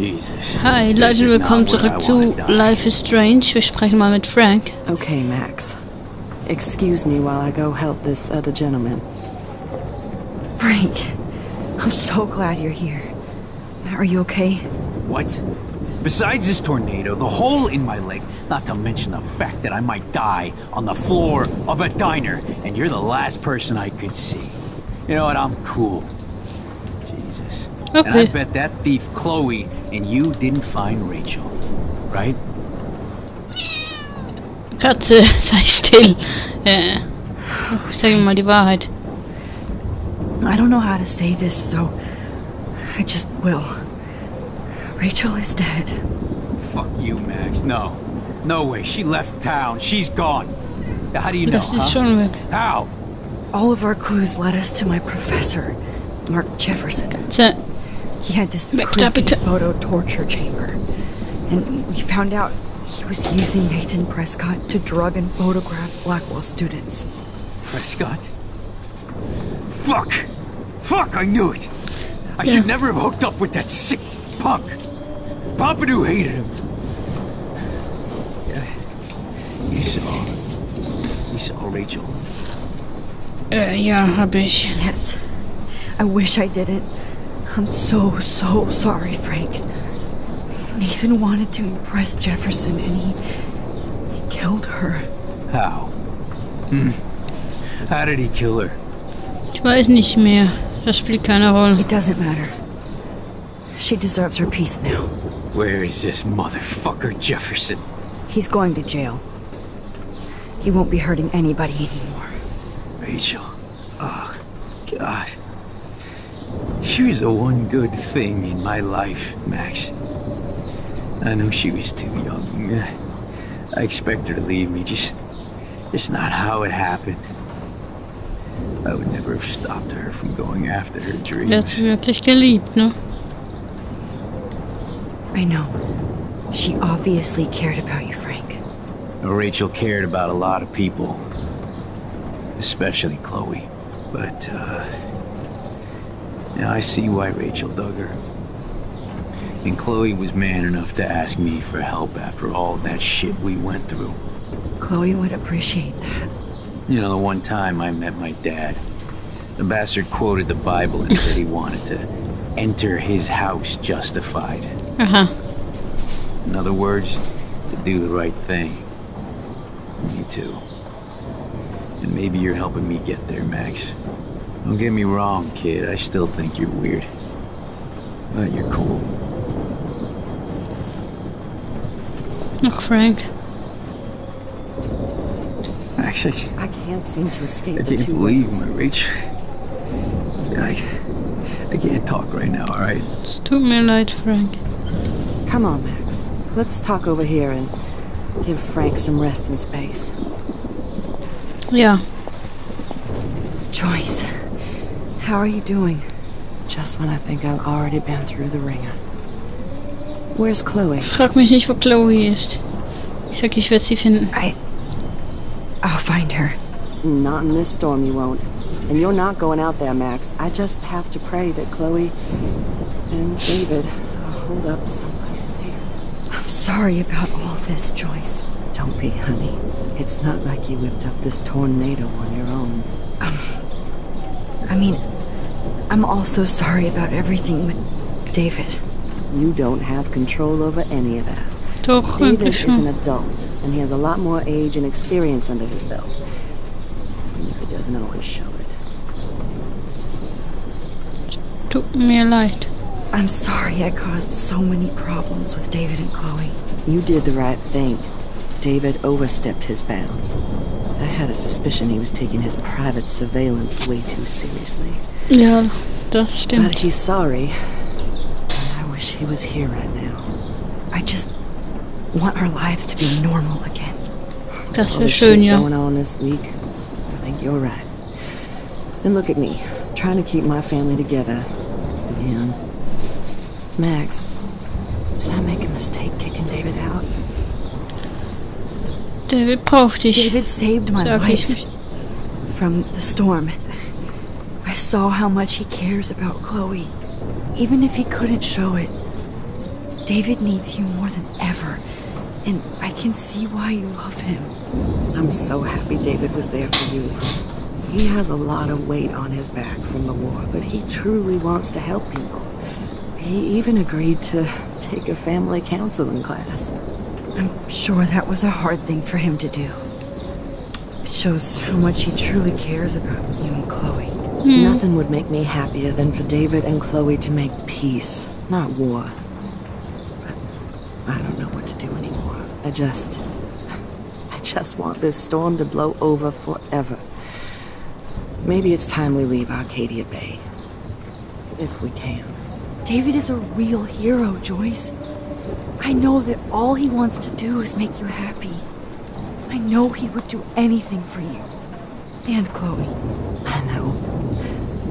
Jesus. Hi, Leute, willkommen zurück zu Life is Strange. Wir sprechen mal mit Frank. Okay, Max. Excuse me while I go help this other gentleman. Frank, I'm so glad you're here. Are you okay? What? Besides this tornado, the hole in my leg, not to mention the fact that I might die on the floor of a diner, and you're the last person I could see. You know what? I'm cool. Jesus. Okay. And I bet that thief Chloe and you didn't find Rachel, right? Katze, sei still. Sag mir mal die Wahrheit. I don't know how to say this, so I just will. Rachel is dead. Fuck you, Max. No. No way. She left town. She's gone. How do you know, Das ist schon weg. How? All of our clues led us to my professor, Mark Jefferson. Katze. He had this Weg da, creepy bitte. photo torture chamber. And we found out he was using Nathan Prescott to drug and photograph Blackwell students. Prescott? Fuck! Fuck, I knew it! I should never have hooked up with that sick punk! Pompidou hated him! Yeah. You saw Rachel. Ja, hab ich. Yes. I wish I didn't. I'm so sorry, Frank. Nathan wanted to impress Jefferson and he killed her. How? How did he kill her? Ich weiß nicht mehr. Das spielt keine Rolle. It doesn't matter. She deserves her peace now. Where is this motherfucker Jefferson? He's going to jail. He won't be hurting anybody anymore. Rachel. Oh, God. She was the one good thing in my life, Max. I know she was too young. I expect her to leave me, just not how it happened. I would never have stopped her from going after her Er hat dreams. sie wirklich geliebt, ne? I know. She obviously cared about you, Frank. Rachel cared about a lot of people, especially Chloe. But, now I see why Rachel dug her. And Chloe was man enough to ask me for help after all that shit we went through. Chloe would appreciate that. You know, the one time I met my dad, the bastard quoted the Bible and said he wanted to enter his house justified. Aha. In other words, to do the right thing. Me too. And maybe you're helping me get there, Max. Don't get me wrong, kid. I still think you're weird. But you're cool. Ach, Frank. Actually, I can't seem to escape I the can't two believe ways. my Rach. I can't talk right now, alright? Es tut mir leid, Frank. Come on, Max. Let's talk over here and give Frank some rest and space. Ja. Joyce, how are you doing? Just when I think I've already been through the ringer. Where's Chloe? Frag mich nicht, wo Chloe ist. Ich sag, ich werde sie finden. I'll find her. Not in this storm, you won't. And you're not going out there, Max. I just have to pray that Chloe and David hold up someplace safe. I'm sorry about all this, Joyce. Don't be, honey. It's not like you whipped up this tornado on your own. I mean, I'm also sorry about everything with David. You don't have control over any of that. Doch, David eigentlich is an schon. adult, and he has a lot more age and experience under his belt. Even if he doesn't always show it. Tut mir leid. I'm sorry I caused so many problems with David and Chloe. You did the right thing. David overstepped his bounds. I had a suspicion he was taking his private surveillance way too seriously. Ja, das But stimmt. he's sorry. And I wish he was here right now. I just want our lives to be normal again. Das All wäre the schön, shit ja. going on this week. I think you're right. And look at me, trying to keep my family together. Again. Max, did I make a mistake kicking David out? David braucht dich. David saved my Sag ich life mich. from the storm. I saw how much he cares about Chloe, even if he couldn't show it. David needs you more than ever, and I can see why you love him. I'm so happy David was there for you. He has a lot of weight on his back from the war, but he truly wants to help people. He even agreed to take a family counseling class. I'm sure that was a hard thing for him to do. It shows how much he truly cares about you and Chloe. Nothing would make me happier than for David and Chloe to make peace, not war. But I don't know what to do anymore. I just want this storm to blow over forever. Maybe it's time we leave Arcadia Bay. If we can. David is a real hero, Joyce. I know that all he wants to do is make you happy. I know he would do anything for you. And Chloe. I know.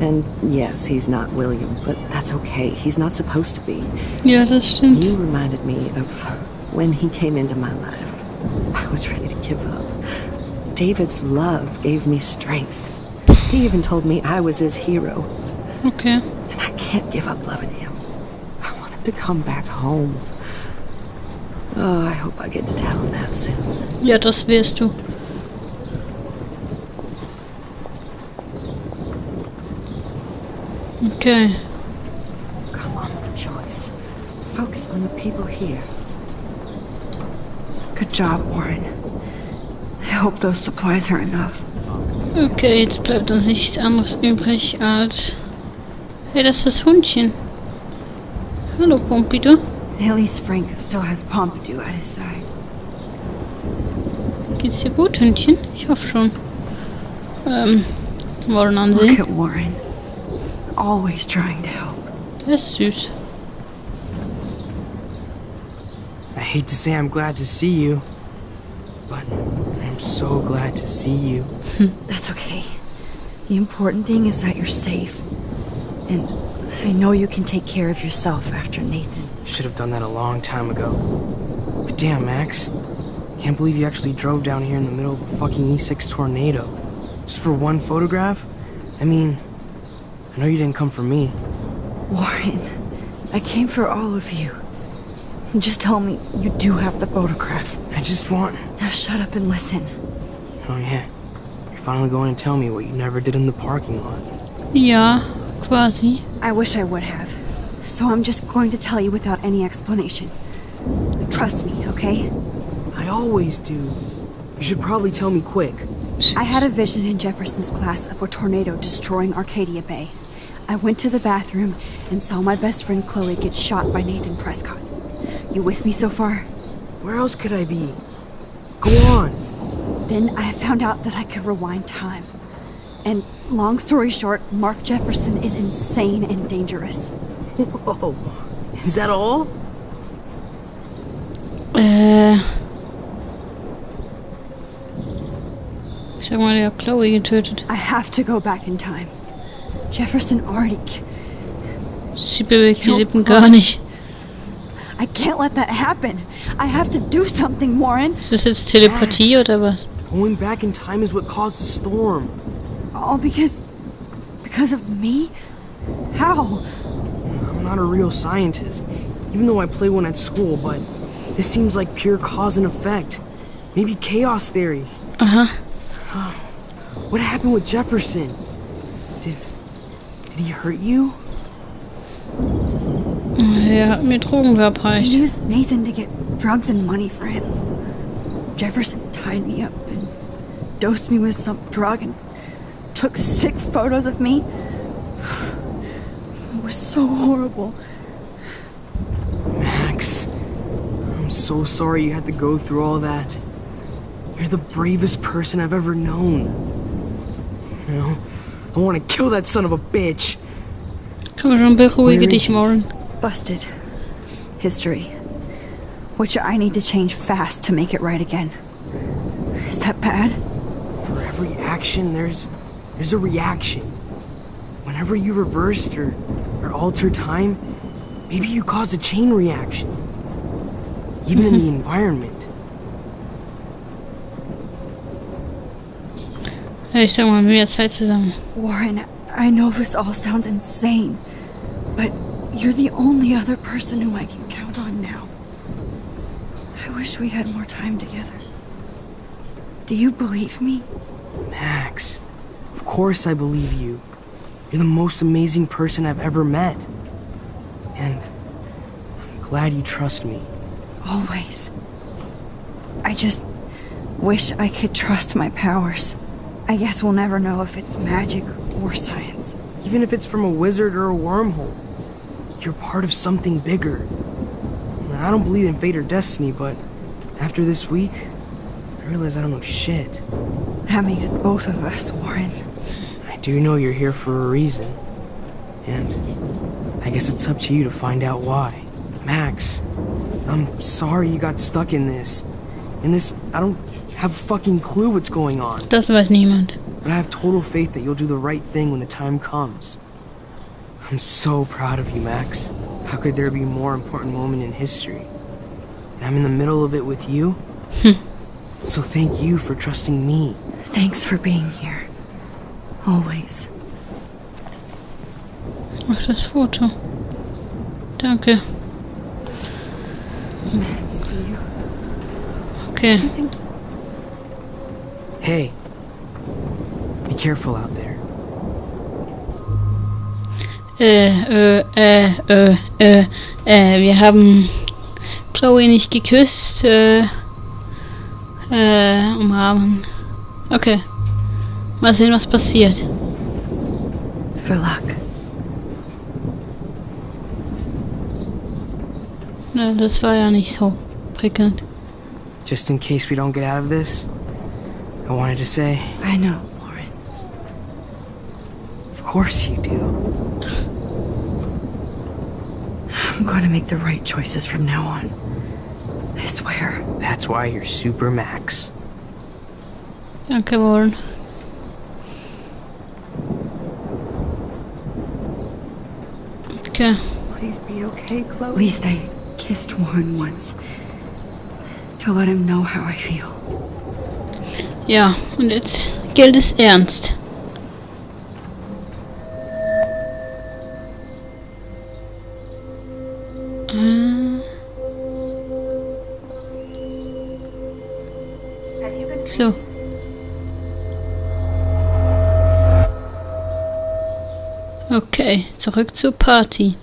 And yes, he's not William, but that's okay. He's not supposed to be. Ja, das stimmt. You reminded me of when he came into my life. I was ready to give up. David's love gave me strength. He even told me I was his hero. Okay. And I can't give up loving him. I want him to come back home. Oh, I hope I get to tell him that soon. Ja, das wirst du. Okay. Come on, Joyce. Focus on the people here. Good job, Warren. I hope those supplies are enough. Okay, jetzt bleibt uns nichts anderes übrig als... Hey, das ist das Hundchen. Hallo, Pompidou. At least Frank still has Pompidou at his side. Geht's dir gut, Hündchen? Ich hoffe schon. Warren Look ansehen. at Warren. Always trying to help. Der ist süß. I hate to say I'm glad to see you, but I'm so glad to see you. That's okay. The important thing is that you're safe. And I know you can take care of yourself after Nathan. Should have done that a long time ago. But damn, Max. Can't believe you actually drove down here in the middle of a fucking E6 tornado. Just for one photograph? I mean, I know you didn't come for me. Warren, I came for all of you. Just tell me you do have the photograph. I just want... Now shut up and listen. Oh yeah. You're finally going to tell me what you never did in the parking lot. Ja, quasi. I wish I would have. So I'm just going to tell you without any explanation. Trust me, okay? I always do. You should probably tell me quick. I had a vision in Jefferson's class of a tornado destroying Arcadia Bay. I went to the bathroom and saw my best friend Chloe get shot by Nathan Prescott. You with me so far? Where else could I be? Go on. Then I found out that I could rewind time. And long story short, Mark Jefferson is insane and dangerous. Whoa. Is that all? Ich sag mal, der hat Chloe getötet. I have to go back in time. Jefferson already Sie bewegt die Lippen gar nicht. I can't let that happen. I have to do something, Warren. Ist das jetzt Telepathie Max. oder was? Going back in time is what caused the storm. All because of me? How? I'm not a real scientist, even though I play one at school, but this seems like pure cause and effect. Maybe chaos theory. Aha. What happened with Jefferson? Did he hurt you? Er hat mir Drogen He verabreicht. used Nathan to get drugs and money for him. Jefferson tied me up and dosed me with some drug and took sick photos of me. It was so horrible. Max, I'm so sorry you had to go through all that. You're the bravest person I've ever known. You know, I want to kill that son of a bitch. Komm schon, beruhige Where dich, is he? Warren. Busted. History. Which I need to change fast to make it right again. Is that bad? For every action, there's a reaction. Whenever you reversed or alter time, maybe you caused a chain reaction. Even in the environment. Ja, ich sag mal, mehr Zeit zusammen. Warren, I know this all sounds insane, but You're the only other person who I can count on now. I wish we had more time together. Do you believe me? Max, of course I believe you. You're the most amazing person I've ever met. And I'm glad you trust me. Always. I just wish I could trust my powers. I guess we'll never know if it's magic or science. Even if it's from a wizard or a wormhole, you're part of something bigger. I don't believe in fate or destiny, but after this week, I realize I don't know shit. That makes both of us, Warren. I do know you're here for a reason. And I guess it's up to you to find out why. Max, I'm sorry you got stuck in this. I don't have a fucking clue what's going on. Das weiß niemand. But I have total faith that you'll do the right thing when the time comes. I'm so proud of you, Max. How could there be a more important moment in history? And I'm in the middle of it with you. So thank you for trusting me. Thanks for being here. Always. Ach, das Foto. Danke. Max, do you Okay. think... Hey, be careful out there. Wir haben Chloe nicht geküsst. Umarmen. Okay. Mal sehen, was passiert. For luck. Na, das war ja nicht so prickelnd. Just in case we don't get out of this, I wanted to say, I know, Warren. of course you do. I'm going to make the right choices from now on. I swear. That's why you're Super Max. Danke, Warren. Okay. Please be okay, Chloe. At least I kissed Warren once. To let him know how I feel. Ja, und jetzt gilt es ernst. So. Okay, zurück zur Party.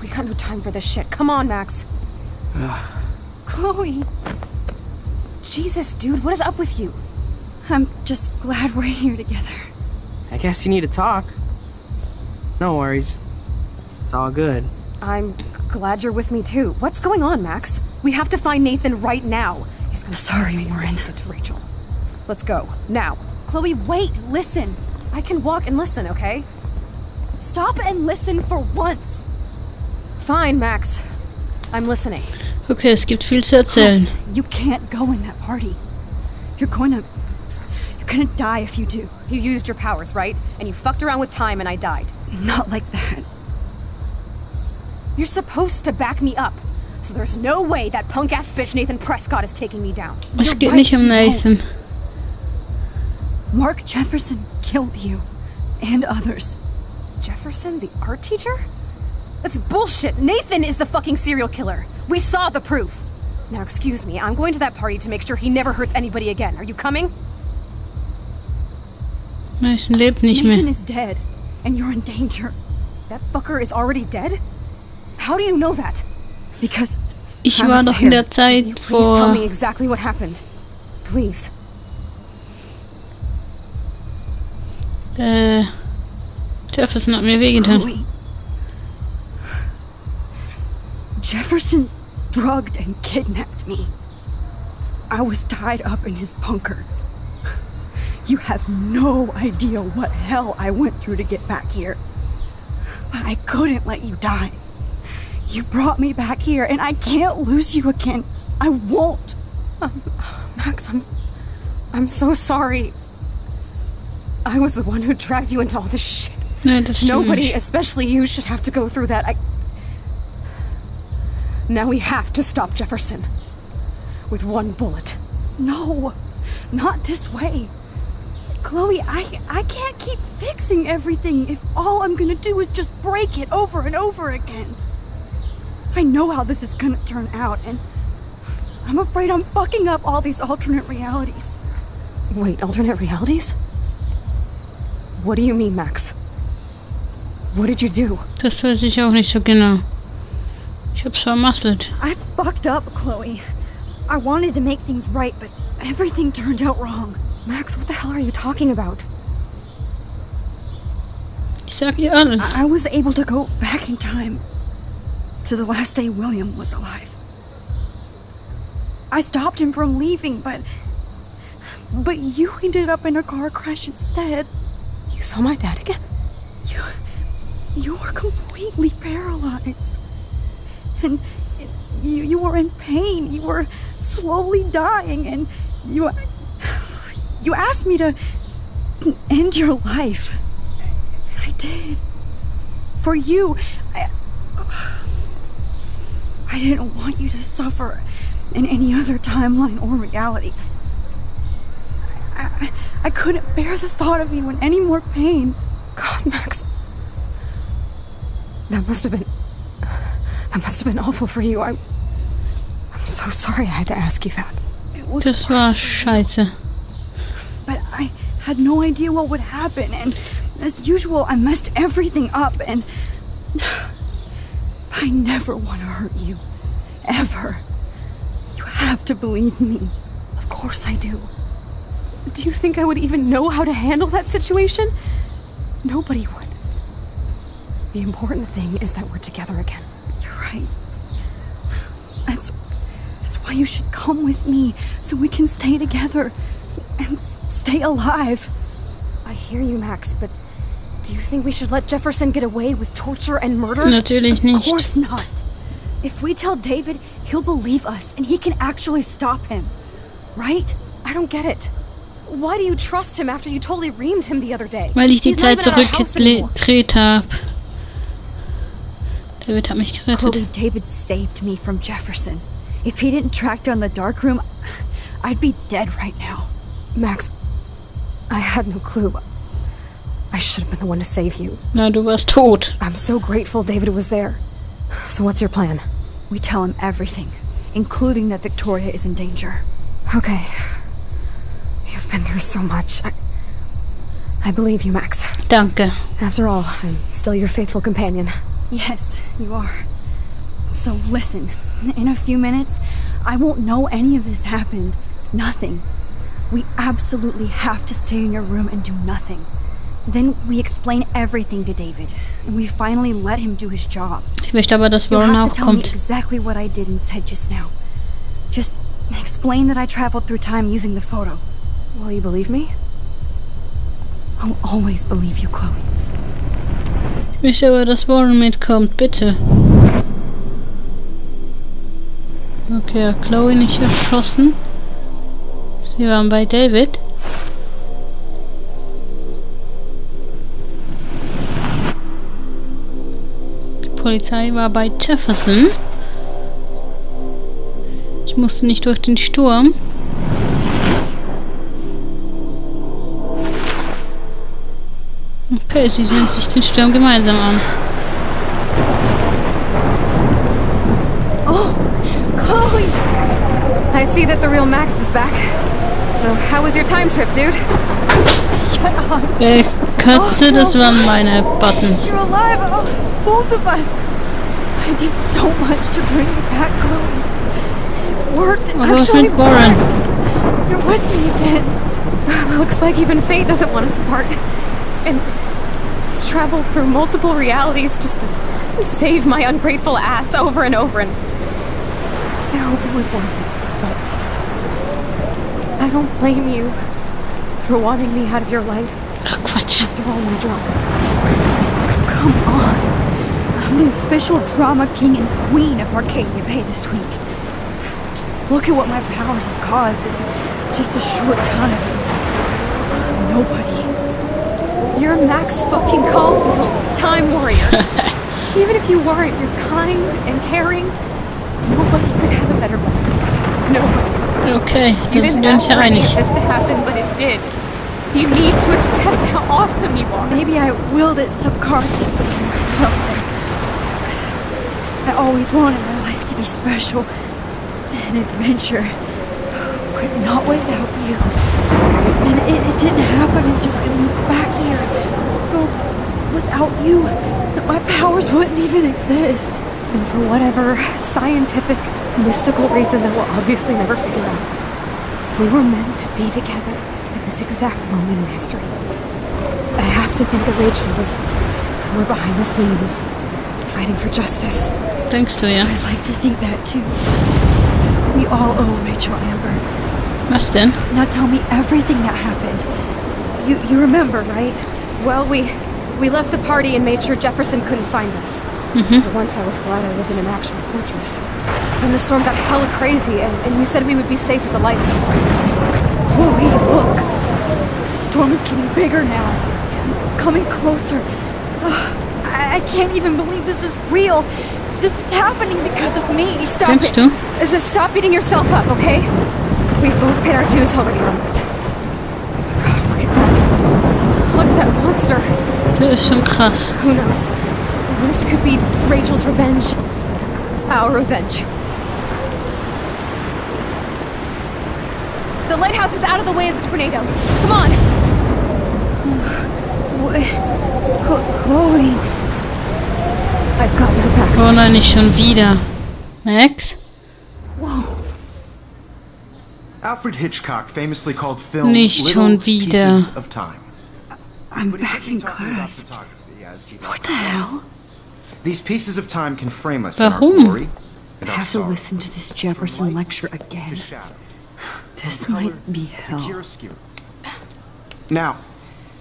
We got no time for this shit. Come on, Max. Chloe. Jesus, dude, what is up with you? I'm just glad we're here together. I guess you need to talk. No worries. It's all good. I'm glad you're with me too. What's going on, Max? We have to find Nathan right now. He's gonna Sorry, Warren. did to Rachel. Let's go now. Chloe, wait, listen. I can walk and listen, okay? Stop and listen for once. Fine, Max. I'm listening. Okay, es gibt viel zu erzählen. You can't go in that party. You're gonna die if you do. You used your powers, right? And you fucked around with time and I died. Not like that. You're supposed to back me up. So there's no way that punk-ass bitch Nathan Prescott is taking me down. Es You're geht right, nicht um he won't. Nathan. Mark Jefferson killed you. And others. Jefferson, the art teacher? That's bullshit. Nathan is the fucking serial killer. We saw the proof. Now, excuse me, I'm going to that party to make sure he never hurts anybody again. Are you coming? Nathan lebt nicht Nathan mehr. is dead. And you're in danger. That fucker is already dead? How do you know that? Because Ich I war was doch in there. der Zeit You please tell vor... me exactly what happened. Please. Jefferson hat mir wehgetan. Chloe. Jefferson drugged and kidnapped me. I was tied up in his bunker. You have no idea what hell I went through to get back here. But I couldn't let you die. You brought me back here, and I can't lose you again. I won't. Max, I'm so sorry. I was the one who dragged you into all this shit. Nee, das stimmt Nobody, nicht. especially you, should have to go through that. Now we have to stop Jefferson. With one bullet. No, not this way. Chloe, I can't keep fixing everything if all I'm gonna do is just break it over and over again. I know how this is gonna turn out, and I'm afraid I'm fucking up all these alternate realities. Wait, alternate realities? What do you mean, Max? What did you do? Das weiß ich auch nicht so genau. Ich hab's vermasselt. I fucked up, Chloe. I wanted to make things right, but everything turned out wrong. Max, what the hell are you talking about? Ich sag ihr alles. I was able to go back in time to the last day William was alive. I stopped him from leaving, but you ended up in a car crash instead. You saw my dad again? You were completely paralyzed. And you were in pain. You were slowly dying, and you asked me to end your life. I did. For you. I didn't want you to suffer in any other timeline or reality. I couldn't bear the thought of you in any more pain. God, Max. That must have been awful for you. I'm so sorry I had to ask you that. It was Das war worse for you. scheiße. But I had no idea what would happen, and as usual, I messed everything up, and I never want to hurt you. Ever. You have to believe me. Of course I do. Do you think I would even know how to handle that situation? Nobody would. The important thing is that we're together again. You're right. That's why you should come with me, so we can stay together and stay alive. I hear you, Max, but do you think we should let Jefferson get away with torture and murder? Natürlich Of nicht. course not. If we tell David, he'll believe us, and he can actually stop him. Right? I don't get it. Why do you trust him after you totally reamed him the other day? Weil ich die He's not Zeit even at our house anymore. zurückgedreht habe. David hat mich gerettet. Chloe, David saved me from Jefferson. If he didn't track down the dark room, I'd be dead right now. Max, I had no clue. I should have been the one to save you. Na, du warst tot. I'm so grateful David was there. So what's your plan? We tell him everything, including that Victoria is in danger. Okay. You've been through so much. I believe you, Max. Danke. After all, I'm still your faithful companion. Yes, you are. So listen, in a few minutes, I won't know any of this happened. Nothing. We absolutely have to stay in your room and do nothing. Then we explain everything to David, and we finally let him do his job. Ich möchte aber, dass You'll Warren have auch to tell me kommt. exactly what I did and said just now. Just explain that I traveled through time using the photo. Will you believe me? I'll always believe you, Chloe. Ich möchte aber, dass Warren mitkommt, bitte. Okay, hat Chloe nicht erschossen. Sie waren bei David. Die Polizei war bei Jefferson. Ich musste nicht durch den Sturm. Okay, sie sehen sich den Sturm gemeinsam an. Oh, Chloe! I see that the real Max is back. So, how was your time trip, dude? Shut up. Katze, das waren meine Buttons. You're alive, both of us. I did so much to bring you back, Chloe. It worked. Was was Actually mit Warren? worked. You're with me again. Looks like even fate doesn't want us apart. And I traveled through multiple realities just to save my ungrateful ass over and over, and I hope it was worth it. But I don't blame you for wanting me out of your life Ach, Quatsch. after all my drama. Come on. I'm the official drama king and queen of Arcadia Bay this week. Just look at what my powers have caused in just a short time. Nobody. You're Max fucking Caulfield, Time Warrior. Even if you weren't, you're kind and caring. Nobody could have a better best friend. Nobody. Okay, You dann sind didn't wir uns ask ja for any einig. of this to happen, but it did. You need to accept how awesome you are. Maybe I willed it subconsciously or something. I always wanted my life to be special. An adventure. But not without you. And it didn't happen until I moved back here. So, without you, my powers wouldn't even exist. And for whatever scientific, mystical reason that we'll obviously never figure out, we were meant to be together at this exact moment in history. I have to think that Rachel was somewhere behind the scenes, fighting for justice. Denkst du, ja? I'd like to think that too. We all owe Rachel Amber. Was denn? Now tell me everything that happened. You remember, right? Well, we left the party and made sure Jefferson couldn't find us. For once, I was glad I lived in an actual fortress. Then the storm got hella crazy, and you said we would be safe at the lighthouse. Chloe, look. The storm is getting bigger now. It's coming closer. I can't even believe this is real. This is happening because of me. Stop Denkst it. du? Just stop beating yourself up, okay? We've both paid our dues already on it. God, look at that. Look at that monster. Das ist schon krass. Who knows? This could be Rachel's revenge. Our revenge. The lighthouse is out of the way of the tornado. Come on! Chloe. I've got your back. Oh nein, nicht schon wieder. Max? Alfred Hitchcock famously called film Nicht little schon wieder. pieces of time. I'm But he back could be in talking about class. photography as he What the hell? These pieces of time can frame us in our Warum? glory and I our have to sorrow. listen to this Jefferson From light lecture again. to shadow, This from color might be to hell. chiaroscuro. Now,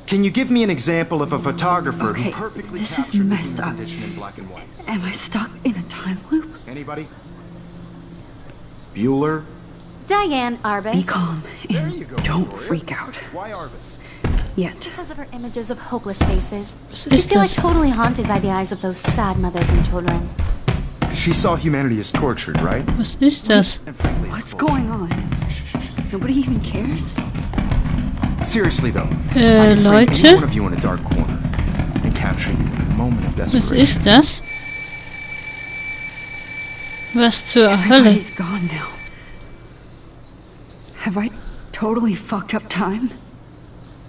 can you give me an example of a photographer Okay, who perfectly this is captured the messed human up. condition in black and white? Am I stuck in a time loop? Anybody? Bueller? Diane Arbus. Be calm There and you go, don't Victoria. freak out. Why Arbus? Yet. Because of her images of hopeless faces. Was I ist feel like das? totally haunted by the eyes of those sad mothers and children. She saw humanity as tortured, right? Was ist das? And frankly, What's bullshit. going on? Nobody even cares? Seriously though, I can frame any Leute? one of you in a dark corner and capture you in a moment of Was desperation. ist das? Was zur Hölle? Everybody's gone now. Have I totally fucked up time?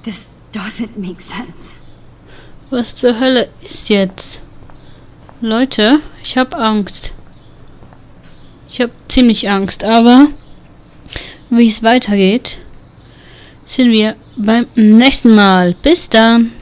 This doesn't make sense. Was zur Hölle ist jetzt? Leute, ich hab Angst. Ich hab ziemlich Angst, aber wie es weitergeht, sehen wir beim nächsten Mal. Bis dann.